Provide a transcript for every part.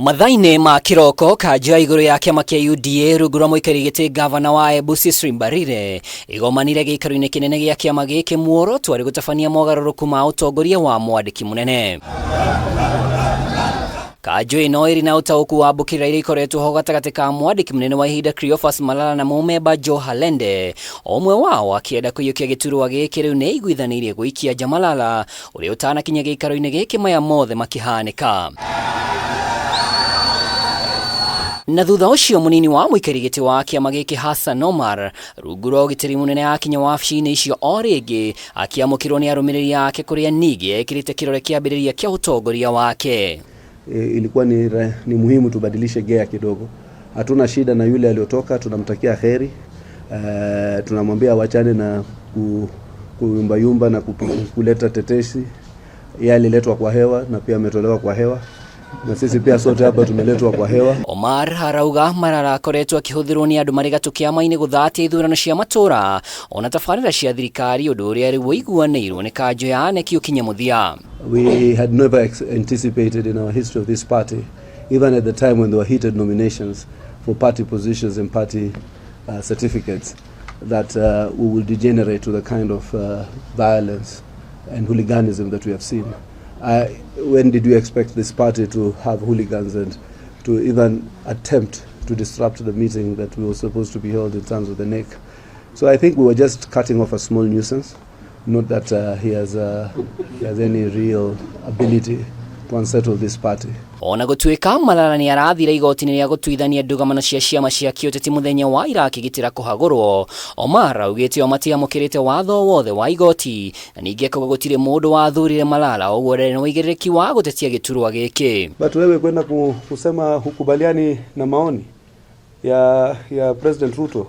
Mathaine ma kiroko kanja iguru ya kiama kia UDA rungu rwa muikarigiti gavana wa Embu Cecily Mbarire igomanire giikaru-ini kinene gia kiama giki muoroto ari gutabania mogaruruku ma utongoria wa mwandiki munene. Kanjo ino iri na utauku wa mbukira iria ikoretwo ho gatagati ka mwandiki munene wa ihinda Cleophas Malala na mumemba Joe Halende, omwe wao akienda kuiyukia giturwa giki riu ni iguithanirie guikia Malala uria utanakinya giikaru-ini giki maya mothe makihanika. Na thutha ucio munini wa muikarigiti wa kiama giki Hassan Omar rungu rwa ugitiri munene akinya wabici-ini icio o ringi akiamukirwo ni arumiriri yake kuria nigi ekirite kirore kiambiriria kia utongoria wake. Ilikuwa ni muhimu tubadilishe gea kidogo. Hatuna shida na yule aliyotoka, tunamtakia heri. Tunamwambia wachane na kuyumba na kuleta tetesi. Yeye aliletwa kwa hewa na pia ametolewa kwa hewa. Na sisi pia sote hapa tumeletwa kwa hewa. Omar harauga Malala akoretwo akihuthirwo ni andu marigatu kiama-ini guthatia ithurano cia matura ona tabarĩra cia thirikari undu uria riu iguanĩirwo ni kanjo ya aneki ukinya muthia. We had never anticipated in our history of this party, even at the time when there were heated nominations for party positions and party certificates, that we will degenerate to the kind of violence and hooliganism that we have seen. When did you expect this party to have hooligans and to even attempt to disrupt the meeting that we were supposed to be held in terms of the NEC? So I think we were just cutting off a small nuisance, not that he has any real ability to unsettle this party. Ona gutuika Malala ni arathire igoti-ini ria gutuithania ndũgamano cia ciama cia kiũteti muthenya wa ira akigitira kuhagurwo. Omar augite o matiamukirite watho wothe wa igoti na ningi akauga gutire mundu wathurire Malala ũguo rĩrĩ na ũigĩrĩrĩki wa gutetia giturwa giki. But wewe kwenda kusema hukubaliani na maoni ya President Ruto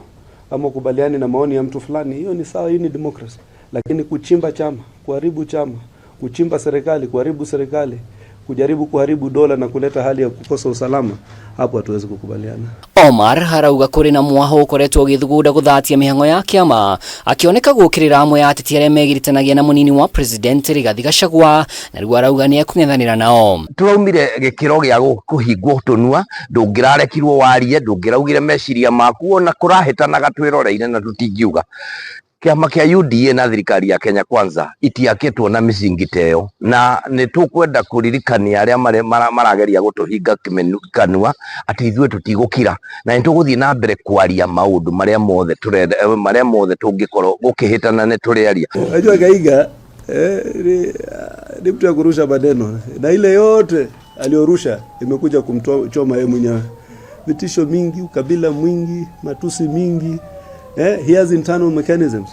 ama hukubaliani na maoni ya mtu fulani, hiyo ni sawa, hiyo ni democracy. Lakini kuchimba chama, kuharibu chama, kuchimba serikali, kuharibu serikali, kujaribu kuharibu dola na kuleta hali ya kukosa usalama, hapo hatuwezi kukubaliana. Omar harauga kuri na mwaho ukoretwo githuguda guthatia mihango ya kiama, akioneka gukirira amwe ya ateti aria megiritanagia na munini wa president Rigathi Gachagua na riu arauga ni ekung'ethanira nao. Turaumire gikiro gia kuhingwo tunua, ndungirarekirwo warie, ndungiraugire meciria maku ona kurahitanaga twĩroreire na tutingiuga. Kiama kia UDA na thirikari ya Kenya Kwanza itiakitwo na misingi teyo, na ni tukwenda kuririkania aria marageria gutuhinga kimenukanua ati ithuĩ tutigukira na ni tuguthii na mbere kwaria maundu maria mothe turenda maria mothe tungikorwo gukihitana ni turiaria. Unajua Gaiga ni mtu ya kurusha maneno na ile yote aliyorusha imekuja kumchoma yeye mwenyewe. Vitisho mingi, ukabila mwingi, matusi mingi. He has internal mechanisms.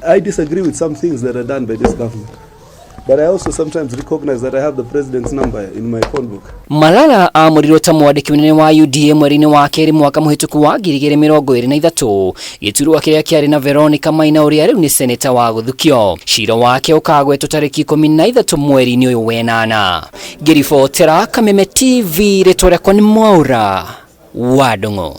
I disagree with some things that are done by this government, but I also sometimes recognize that I have the president's number in my phone book. Malala amurirwo ta mwandiki munene wa UDA mweri-ini wa keri mwaka muhituku wa 2023 giturwa kiria kiari na Veronica Maina uria riu ni seneta wa guthukio. Cira wake ukagwetwo tariki 13 mweri-ini uyu wenana. Ngiribotera Kameme TV, ritwa riakwa ni Mwaura wa Ndung'u.